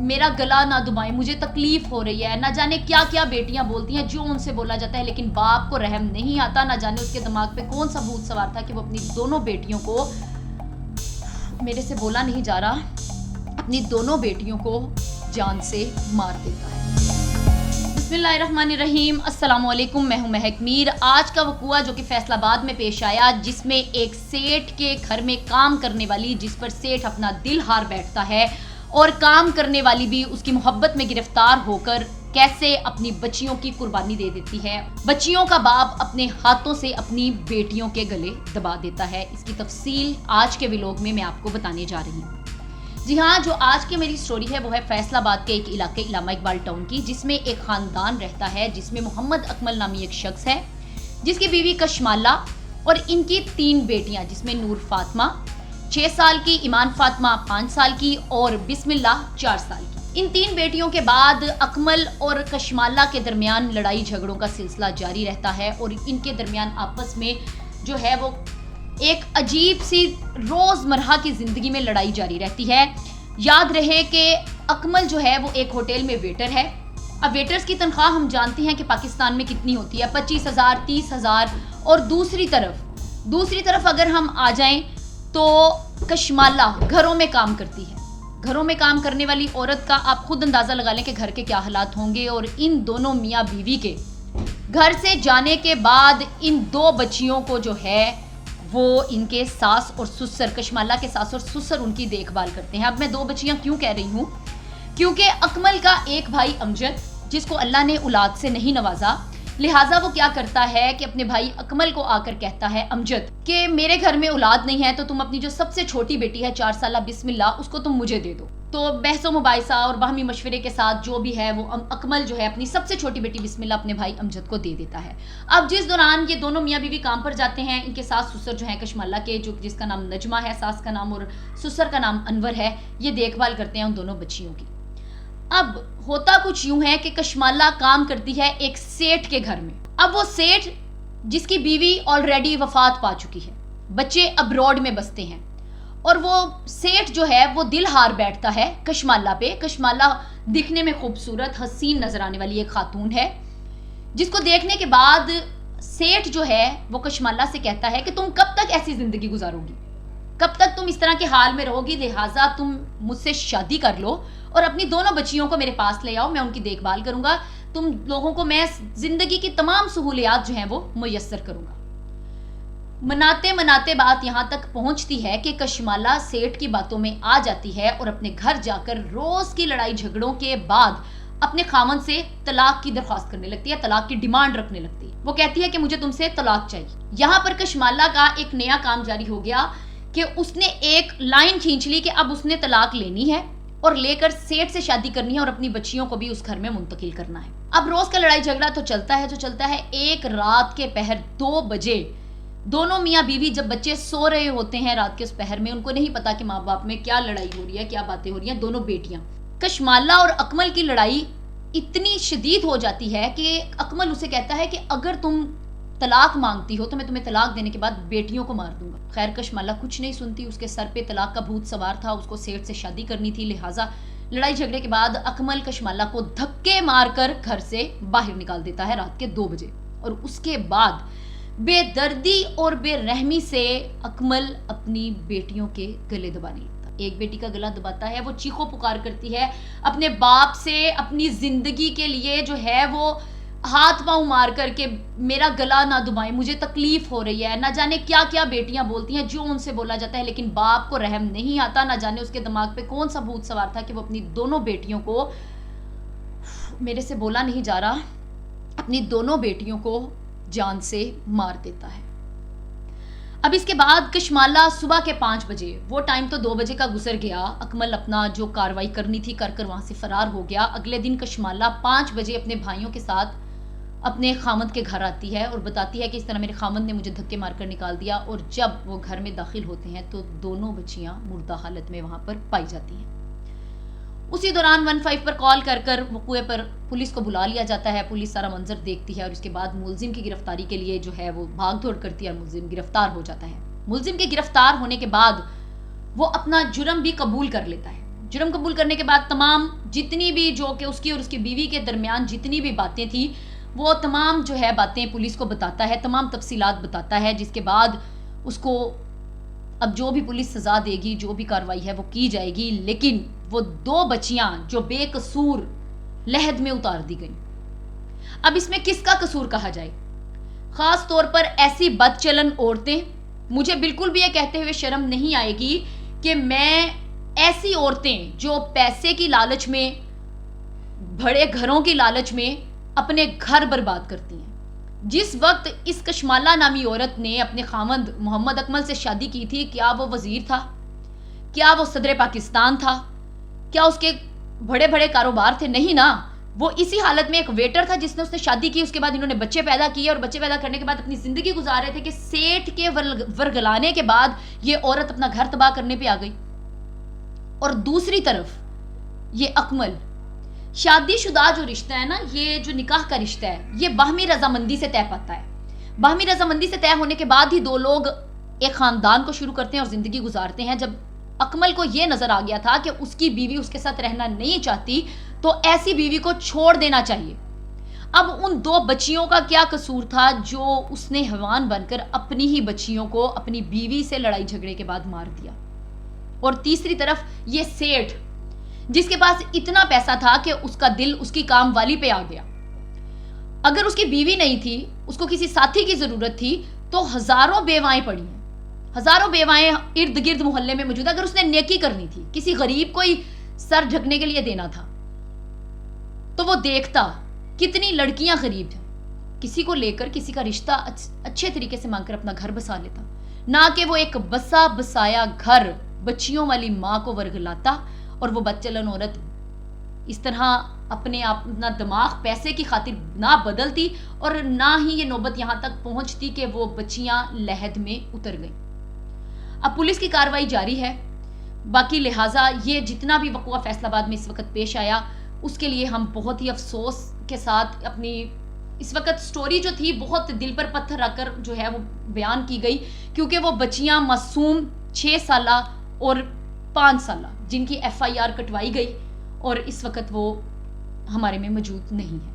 میرا گلا نہ دبائیں، مجھے تکلیف ہو رہی ہے. نہ جانے کیا کیا بیٹیاں بولتی ہیں جو ان سے بولا جاتا ہے، لیکن باپ کو رحم نہیں آتا. نہ جانے اس کے دماغ پہ کون سا بھوت سوار تھا کہ وہ اپنی دونوں بیٹیوں کو، میرے سے بولا نہیں جا رہا، اپنی دونوں بیٹیوں کو جان سے مار دیتا ہے. بسم اللہ الرحمن الرحیم. السلام علیکم، میں ہوں مہک میر. آج کا وقوع جو کہ فیصل آباد میں پیش آیا، جس میں ایک سیٹھ کے گھر میں کام کرنے والی، جس پر سیٹھ اپنا دل ہار بیٹھتا ہے، اور کام کرنے والی بھی اس کی محبت میں گرفتار ہو کر کیسے اپنی بچیوں کی قربانی دے دیتی ہے. بچیوں کا باپ اپنے ہاتھوں سے اپنی بیٹیوں کے گلے دبا دیتا ہے. اس کی تفصیل آج کے ولاگ میں آپ کو بتانے جا رہی ہوں. جی ہاں، جو آج کی میری سٹوری ہے وہ ہے فیصل آباد کے ایک علاقے علامہ اقبال ٹاؤن کی، جس میں ایک خاندان رہتا ہے، جس میں محمد اکمل نامی ایک شخص ہے، جس کی بیوی کشمالہ اور ان کی 3 بیٹیاں، جس میں نور فاطمہ 6 سال کی، ایمان فاطمہ 5 سال کی اور بسم اللہ 4 سال کی. ان 3 بیٹیوں کے بعد اکمل اور کشمالہ کے درمیان لڑائی جھگڑوں کا سلسلہ جاری رہتا ہے، اور ان کے درمیان آپس میں جو ہے وہ ایک عجیب سی روزمرہ کی زندگی میں لڑائی جاری رہتی ہے. یاد رہے کہ اکمل جو ہے وہ ایک ہوٹل میں ویٹر ہے. اب ویٹرز کی تنخواہ ہم جانتے ہیں کہ پاکستان میں کتنی ہوتی ہے، 25,000 30,000. اور دوسری طرف اگر ہم آ جائیں تو کشمالہ گھروں میں کام کرتی ہے. گھروں میں کام کرنے والی عورت کا آپ خود اندازہ لگا لیں کہ گھر کے کیا حالات ہوں گے. اور ان دونوں میاں بیوی کے گھر سے جانے کے بعد ان 2 بچیوں کو جو ہے وہ ان کے ساس اور سسر، کشمالہ کے ساس اور سسر ان کی دیکھ بھال کرتے ہیں. اب میں 2 بچیاں کیوں کہہ رہی ہوں؟ کیونکہ اکمل کا ایک بھائی امجد، جس کو اللہ نے اولاد سے نہیں نوازا، لہٰذا وہ کیا کرتا ہے کہ اپنے بھائی اکمل کو آ کر کہتا ہے امجد کہ میرے گھر میں اولاد نہیں ہے، تو تم اپنی جو سب سے چھوٹی بیٹی ہے 4 سالہ بسم اللہ، اس کو تم مجھے دے دو. تو بحث و مباحثہ اور باہمی مشورے کے ساتھ جو بھی ہے وہ اکمل جو ہے اپنی سب سے چھوٹی بیٹی بسم اللہ اپنے بھائی امجد کو دے دیتا ہے. اب جس دوران یہ دونوں میاں بیوی کام پر جاتے ہیں، ان کے ساس سسر جو ہیں کشمالہ کے، جس کا نام نجمہ ہے ساس کا نام، اور سسر کا نام انور ہے، یہ دیکھ بھال کرتے ہیں ان دونوں بچیوں کی. اب ہوتا کچھ یوں ہے کہ کشمالہ کام کرتی ہے ایک سیٹھ کے گھر میں. اب وہ سیٹھ جس کی بیوی آلریڈی وفات پا چکی ہے، بچے ابروڈ میں بستے ہیں، اور وہ سیٹھ جو ہے وہ دل ہار بیٹھتا ہے کشمالہ پہ. کشمالہ دکھنے میں خوبصورت حسین نظر آنے والی ایک خاتون ہے، جس کو دیکھنے کے بعد سیٹھ جو ہے وہ کشمالہ سے کہتا ہے کہ تم کب تک ایسی زندگی گزارو گی، کب تک تم اس طرح کے حال میں رہو گی، لہٰذا تم مجھ سے شادی کر لو اور اپنی دونوں بچیوں کو میرے پاس لے آؤ، میں ان کی دیکھ بھال کروں گا، تم لوگوں کو میں زندگی کی تمام سہولیات جو ہیں وہ میسر کروں گا. مناتے بات یہاں تک پہنچتی ہے کہ کشمالہ سیٹھ کی باتوں میں آ جاتی ہے اور اپنے گھر جا کر روز کی لڑائی جھگڑوں کے بعد اپنے خاوند سے طلاق کی درخواست کرنے لگتی ہے، طلاق کی ڈیمانڈ رکھنے لگتی ہے. وہ کہتی ہے کہ مجھے تم سے طلاق چاہیے. یہاں پر کشمالہ کا ایک نیا کام جاری ہو گیا کہ اس نے ایک لائن کھینچ لی کہ اب اس نے طلاق لینی ہے اور لے کر سیٹھ سے شادی کرنی ہے اور اپنی بچیوں کو بھی اس گھر میں منتقل کرنا ہے. اب روز کا لڑائی جھگڑا تو چلتا ہے. ایک رات کے پہر 2 بجے دونوں میاں بیوی جب بچے سو رہے ہوتے ہیں رات کے اس پہر میں، ان کو نہیں پتا کہ ماں باپ میں کیا لڑائی ہو رہی ہے، کیا باتیں ہو رہی ہیں. دونوں بیٹیاں، کشمالہ اور اکمل کی لڑائی اتنی شدید ہو جاتی ہے کہ اکمل اسے کہتا ہے کہ اگر تم طلاق مانگتی ہو تو میں تمہیں طلاق دینے کے بعد بیٹیوں کو مار دوں گا. خیر کشمالہ کچھ نہیں سنتی، اس کے سر پہ طلاق کا بھوت سوار تھا، اس کو سیٹھ سے شادی کرنی تھی، لہٰذا لڑائی جھگڑے کے بعد اکمل کشمالہ کو دھکے مار کر گھر سے باہر نکال دیتا ہے رات کے 2 بجے. اور اس کے بعد بے دردی اور بے رحمی سے اکمل اپنی بیٹیوں کے گلے دبانے لگتا. ایک بیٹی کا گلا دباتا ہے، وہ چیخو پکار کرتی ہے اپنے باپ سے اپنی زندگی کے لیے جو ہے وہ ہاتھ پاؤں مار کر کے میرا گلا نہ دبائیں، مجھے تکلیف ہو رہی ہے. نہ جانے کیا کیا بیٹیاں بولتی ہیں جو ان سے بولا جاتا ہے، لیکن باپ کو رحم نہیں آتا. نہ جانے اس کے دماغ پہ کون سا بھوت سوار تھا کہ وہ اپنی دونوں بیٹیوں کو، میرے سے بولا نہیں جا رہا، اپنی دونوں بیٹیوں کو جان سے مار دیتا ہے. اب اس کے بعد کشمالہ صبح کے 5 بجے، وہ ٹائم تو 2 بجے کا گزر گیا، اکمل اپنا جو کاروائی کرنی تھی کر کر وہاں سے فرار ہو گیا. اگلے دن کشمالہ 5 بجے اپنے بھائیوں کے ساتھ اپنے خامند کے گھر آتی ہے اور بتاتی ہے کہ اس طرح میرے خامند نے مجھے دھکے مار کر نکال دیا. اور جب وہ گھر میں داخل ہوتے ہیں تو دونوں بچیاں مردہ حالت میں وہاں پر پائی جاتی ہیں. اسی دوران 15 پر کال کر کر وقوع پر پولیس کو بلا لیا جاتا ہے. پولیس سارا منظر دیکھتی ہے اور اس کے بعد ملزم کی گرفتاری کے لیے جو ہے وہ بھاگ دوڑ کرتی ہے اور ملزم گرفتار ہو جاتا ہے. ملزم کے گرفتار ہونے کے بعد وہ اپنا جرم بھی قبول کر لیتا ہے. جرم قبول کرنے کے بعد تمام جتنی بھی جو کہ اس کی اور اس کی بیوی کے درمیان جتنی بھی باتیں تھیں وہ تمام جو ہے باتیں پولیس کو بتاتا ہے، تمام تفصیلات بتاتا ہے، جس کے بعد اس کو اب جو بھی پولیس سزا دے گی، جو بھی کارروائی ہے وہ کی جائے گی، لیکن وہ 2 بچیاں جو بے قصور لحد میں اتار دی گئیں۔ اب اس میں کس کا قصور کہا جائے؟ خاص طور پر ایسی بد چلن عورتیں، مجھے بالکل بھی یہ کہتے ہوئے شرم نہیں آئے گی کہ میں ایسی عورتیں جو پیسے کی لالچ میں، بڑے گھروں کی لالچ میں اپنے گھر برباد کرتی ہیں۔ جس وقت اس کشمالہ نامی عورت نے اپنے خاوند محمد اکمل سے شادی کی تھی، کیا وہ وزیر تھا؟ کیا وہ صدر پاکستان تھا؟ کیا اس کے بڑے بڑے کاروبار تھے؟ نہیں نا، وہ اسی حالت میں ایک ویٹر تھا جس نے شادی کی، اس کے بعد انہوں نے بچے پیدا کیے اور بچے پیدا کرنے کے بعد اپنی زندگی گزار رہے تھے کہ سیٹھ کے ورگلانے کے بعد یہ عورت اپنا گھر تباہ کرنے پہ آ گئی۔ اور دوسری طرف یہ اکمل، شادی شدہ جو رشتہ ہے نا، یہ جو نکاح کا رشتہ ہے، یہ باہمی رضامندی سے طے پاتا ہے۔ باہمی رضامندی سے طے ہونے کے بعد ہی 2 لوگ ایک خاندان کو شروع کرتے ہیں اور زندگی گزارتے ہیں۔ جب اکمل کو یہ نظر آ گیا تھا کہ اس کی بیوی اس کے ساتھ رہنا نہیں چاہتی تو ایسی بیوی کو چھوڑ دینا چاہیے۔ اب ان 2 بچیوں کا کیا قصور تھا جو اس نے حیوان بن کر اپنی ہی بچیوں کو اپنی بیوی سے لڑائی جھگڑے کے بعد مار دیا؟ اور تیسری طرف یہ سیٹھ جس کے پاس اتنا پیسہ تھا کہ اس کا دل اس کی کام والی پہ آ گیا۔ اگر اس کی بیوی نہیں تھی، اس کو کسی ساتھی کی ضرورت تھی تو ہزاروں بیوائیں پڑی ہیں، ہزاروں بیوائیں ارد گرد محلے میں موجود ہیں۔ اگر اس نے نیکی کرنی تھی، کسی غریب کو ہی سر ڈھکنے کے لیے دینا تھا، تو وہ دیکھتا کتنی لڑکیاں غریب ہیں، کسی کو لے کر کسی کا رشتہ اچھے طریقے سے مانگ کر اپنا گھر بسا لیتا، نہ کہ وہ ایک بسا بسایا گھر بچیوں والی ماں کو ورگلاتا اور وہ بدچلن عورت اس طرح اپنا دماغ پیسے کی خاطر نہ بدلتی اور نہ ہی یہ نوبت یہاں تک پہنچتی کہ وہ بچیاں لحد میں اتر گئیں۔ اب پولیس کی کارروائی جاری ہے، باقی لہٰذا یہ جتنا بھی وقوع فیصل آباد میں اس وقت پیش آیا اس کے لیے ہم بہت ہی افسوس کے ساتھ اپنی اس وقت سٹوری جو تھی بہت دل پر پتھر رکھ کر جو ہے وہ بیان کی گئی، کیونکہ وہ بچیاں معصوم 6 سالہ اور 5 سالہ جن کی FIR کٹوائی گئی اور اس وقت وہ ہمارے میں موجود نہیں ہے۔